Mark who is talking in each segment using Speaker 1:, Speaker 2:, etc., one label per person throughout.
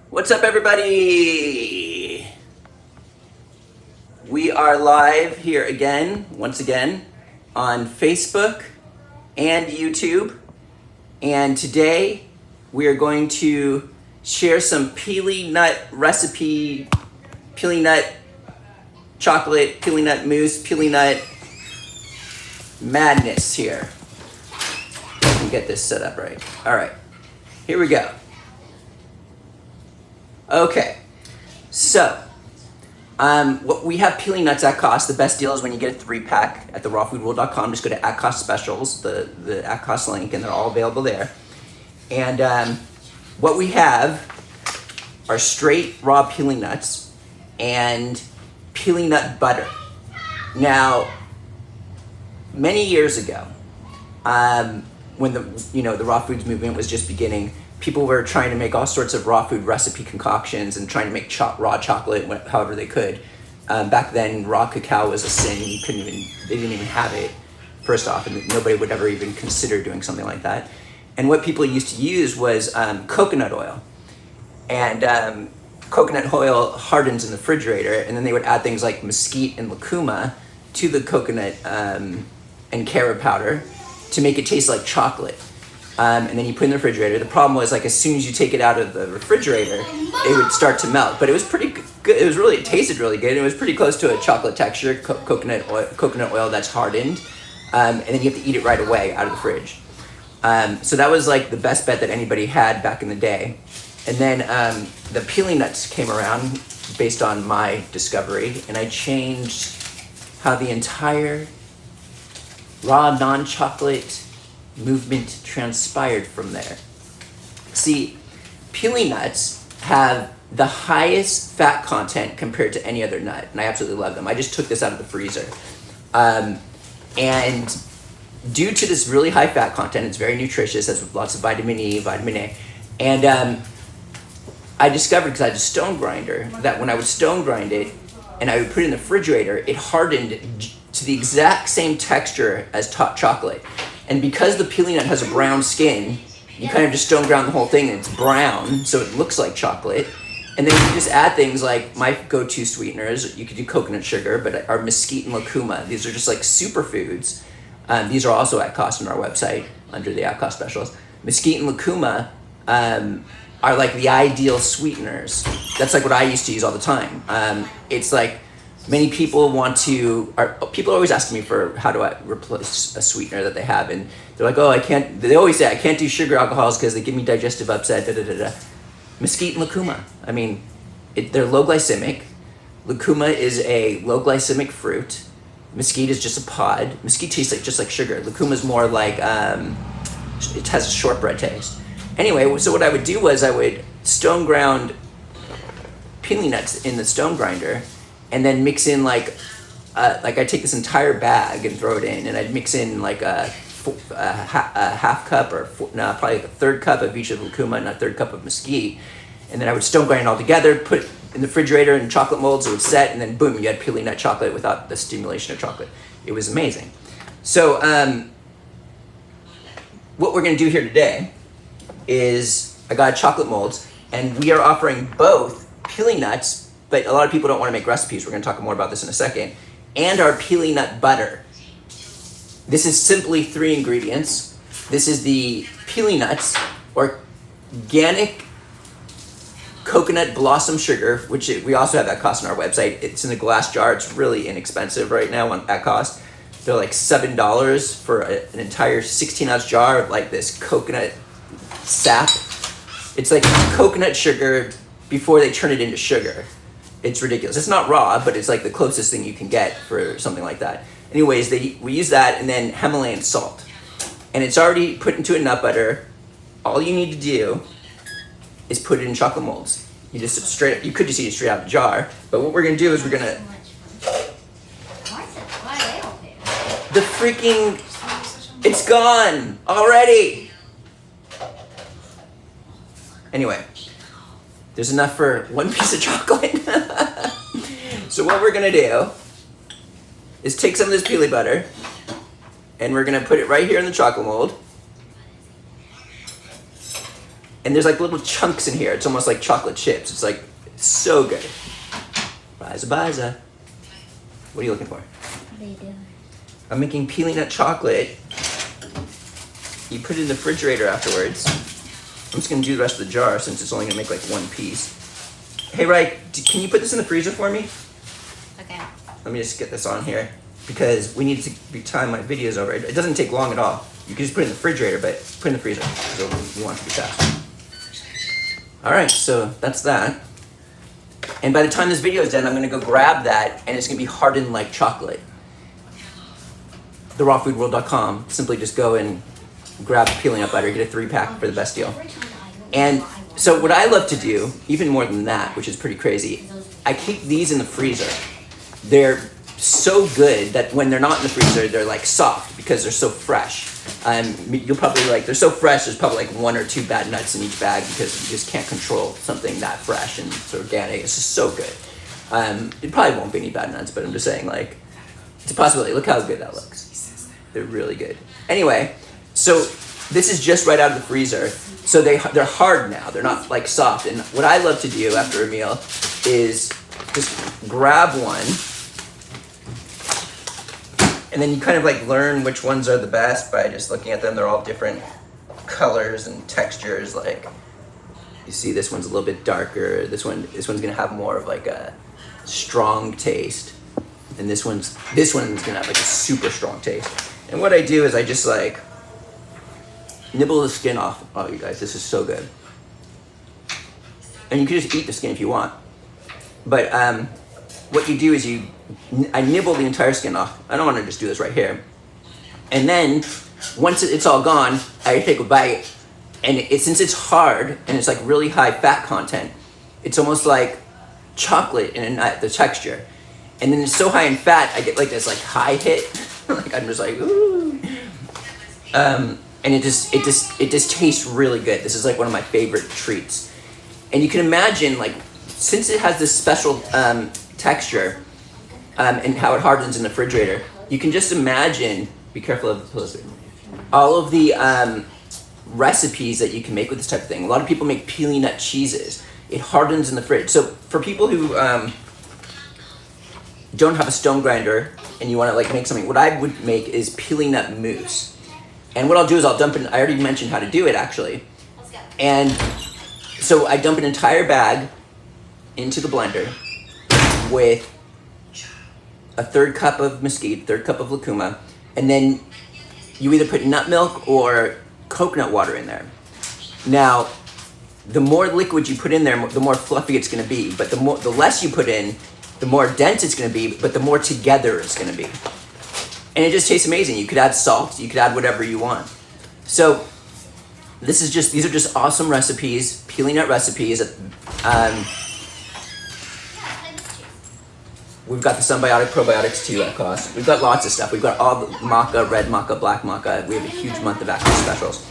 Speaker 1: What's up, everybody? We are live here again, once again, on Facebook and YouTube. And today we are going to share some Pili Nut recipe, Pili Nut chocolate, Pili Nut mousse, Pili Nut madness here. Let me get this set up right. All right, here we go. Okay, so what we have Pili Nuts at cost. The best deal is when you get a 3-pack at therawfoodworld.com. Just go to at cost specials, the at cost link, and they're all available there. And what we have are straight raw Pili Nuts and Pili Nut butter. Now, many years ago, when the raw foods movement was just beginning, people were trying to make all sorts of raw food recipe concoctions and trying to make raw chocolate however they could. Back then, raw cacao was a sin. They didn't even have it, first off, and nobody would ever even consider doing something like that. And what people used to use was coconut oil. And coconut oil hardens in the refrigerator, and then they would add things like mesquite and lucuma to the coconut and carob powder to make it taste like chocolate. And then you put it in the refrigerator. The problem was, like, as soon as you take it out of the refrigerator, it would start to melt. But it was pretty good. It tasted really good. It was pretty close to a chocolate texture, coconut oil that's hardened. And then you have to eat it right away out of the fridge. So that was like the best bet that anybody had back in the day. And then the Pili Nuts came around based on my discovery, and I changed how the entire raw non-chocolate movement transpired from there. See, Pili Nuts have the highest fat content compared to any other nut, and I absolutely love them. I just took this out of the freezer. And due to this really high fat content, it's very nutritious, has lots of vitamin E, vitamin A, and I discovered, because I had a stone grinder, that when I would stone grind it and I would put it in the refrigerator, it hardened to the exact same texture as chocolate. And because the Pili Nut has a brown skin, you kind of just stone ground the whole thing and it's brown, so it looks like chocolate. And then you just add things like my go-to sweeteners. You could do coconut sugar, but our mesquite and lucuma. These are just like superfoods. These are also at cost on our website under the at cost specials. Mesquite and lucuma are like the ideal sweeteners. That's like what I used to use all the time. It's like, many people people are always asking me for how do I replace a sweetener that they have, and they're like, they always say I can't do sugar alcohols because they give me digestive upset, Mesquite and lucuma, I mean, they're low glycemic. Lucuma is a low glycemic fruit. Mesquite is just a pod. Mesquite tastes just like sugar. Lucuma is more like, it has a shortbread taste. Anyway, so what I would do was I would stone ground Pili Nuts in the stone grinder, and then mix in like I'd take this entire bag and throw it in, and I'd mix in like a half cup probably like a third cup of each of lucuma and a third cup of mesquite, and then I would stone grind it all together, put it in the refrigerator in chocolate molds. It would set, and then boom, you had Pili Nut chocolate without the stimulation of chocolate. It was amazing. So what we're gonna do here today is I got chocolate molds, and we are offering both Pili Nuts, but a lot of people don't want to make recipes. We're going to talk more about this in a second. And our Pili Nut butter. This is simply 3 ingredients. This is the Pili Nuts, organic coconut blossom sugar, which we also have at cost on our website. It's in a glass jar. It's really inexpensive right now at cost. They're like $7 for an entire 16-ounce jar of like this coconut sap. It's like coconut sugar before they turn it into sugar. It's ridiculous. It's not raw, but it's like the closest thing you can get for something like that. Anyways, we use that, and then Himalayan salt. And it's already put into a nut butter. All you need to do is put it in chocolate molds. You could just eat it straight out of the jar, but what we're gonna do is it's gone already. Anyway, there's enough for 1 piece of chocolate. So what we're gonna do is take some of this Pili butter, and we're gonna put it right here in the chocolate mold. And there's like little chunks in here. It's almost like chocolate chips. It's like so good. Biza. What are you looking for?
Speaker 2: What are you doing?
Speaker 1: I'm making Pili Nut chocolate. You put it in the refrigerator afterwards. I'm just gonna do the rest of the jar since it's only gonna make like one piece. Hey, Rai, can you put this in the freezer for me?
Speaker 2: Okay.
Speaker 1: Let me just get this on here because we need to be time my videos over. It doesn't take long at all. You can just put it in the refrigerator, but put it in the freezer. So we want it to be fast. All right, so that's that. And by the time this video is done, I'm gonna go grab that and it's gonna be hardened like chocolate. TheRawFoodWorld.com. Simply just go and grab Pili Nut butter, get a 3-pack for the best deal. And so what I love to do, even more than that, which is pretty crazy, I keep these in the freezer. They're so good that when they're not in the freezer, they're like soft because they're so fresh. You'll probably they're so fresh, there's probably like 1 or 2 bad nuts in each bag because you just can't control something that fresh and it's organic. It's just so good. It probably won't be any bad nuts, but I'm just saying it's a possibility. Look how good that looks. They're really good. Anyway, so this is just right out of the freezer. So they're hard now. They're not like soft. And what I love to do after a meal is just grab one. And then you kind of learn which ones are the best by just looking at them. They're all different colors and textures. Like you see this one's a little bit darker. This one's gonna have more of a strong taste. And this one's gonna have a super strong taste. And what I do is I just nibble the skin off. Oh, you guys, this is so good. And you can just eat the skin if you want. But what you do is I nibble the entire skin off. I don't want to just do this right here. And then once it's all gone, I take a bite. And since it's hard and it's really high fat content, it's almost like chocolate in a nut, the texture. And then it's so high in fat, I get this high hit. I'm just ooh. And it just tastes really good. This is one of my favorite treats. And you can imagine since it has this special texture and how it hardens in the refrigerator, you can just imagine, be careful of the pillows, all of the recipes that you can make with this type of thing. A lot of people make Pili Nut cheeses. It hardens in the fridge. So for people who don't have a stone grinder and you want to make something, what I would make is Pili Nut mousse. And what I'll do is I'll dump in, I already mentioned how to do it actually.
Speaker 2: Let's go.
Speaker 1: And so I dump an entire bag into the blender with a 1/3 cup of mesquite, 1/3 cup of lucuma, and then you either put nut milk or coconut water in there. Now, the more liquid you put in there, the more fluffy it's gonna be, but the less you put in, the more dense it's gonna be, but the more together it's gonna be. And it just tastes amazing. You could add salt, you could add whatever you want. So these are just awesome recipes, Pili Nut recipes. We've got the Sunbiotic probiotics too at cost. We've got lots of stuff. We've got all the maca, red maca, black maca. We have a huge month of active specials.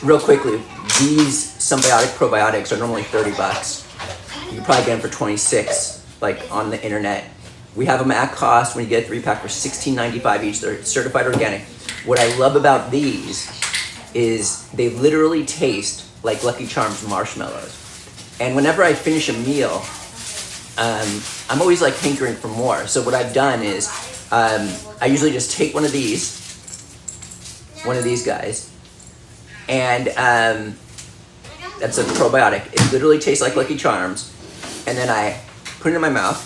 Speaker 1: Real quickly, these Sunbiotic probiotics are normally $30. You can probably get them for $26, on the internet. We have them at cost when you get a 3-pack for $16.95 each. They're certified organic. What I love about these is they literally taste like Lucky Charms marshmallows. And whenever I finish a meal, I'm always hankering for more. So what I've done is I usually just take one of these guys, and that's a probiotic. It literally tastes like Lucky Charms. And then I put it in my mouth,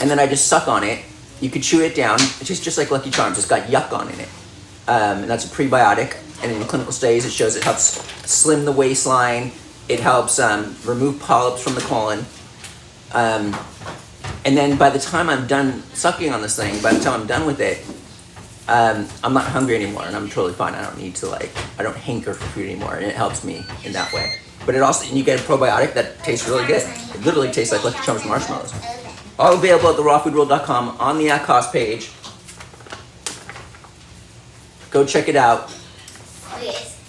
Speaker 1: and then I just suck on it. You could chew it down. It tastes just like Lucky Charms. It's got yuck on in it. And that's a prebiotic. And in clinical studies, it shows it helps slim the waistline. It helps remove polyps from the colon. And then by the time I'm done sucking on this thing, by the time I'm done with it, I'm not hungry anymore, and I'm totally fine. I don't need to I don't hanker for food anymore, and it helps me in that way. But it also, and you get a probiotic that tastes really good. It literally tastes like Lucky Charms marshmallows. All available at therawfoodworld.com on the at cost page. Go check it out.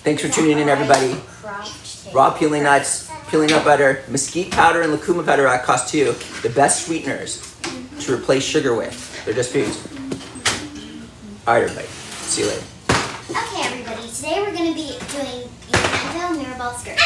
Speaker 1: Thanks for tuning in, everybody. Raw Pili Nuts, Pili Nut butter, mesquite powder, and lucuma powder at cost too. The best sweeteners to replace sugar with. They're just foods. All right, everybody. See you later.
Speaker 2: Okay, everybody. Today we're going to be doing the ball skirt.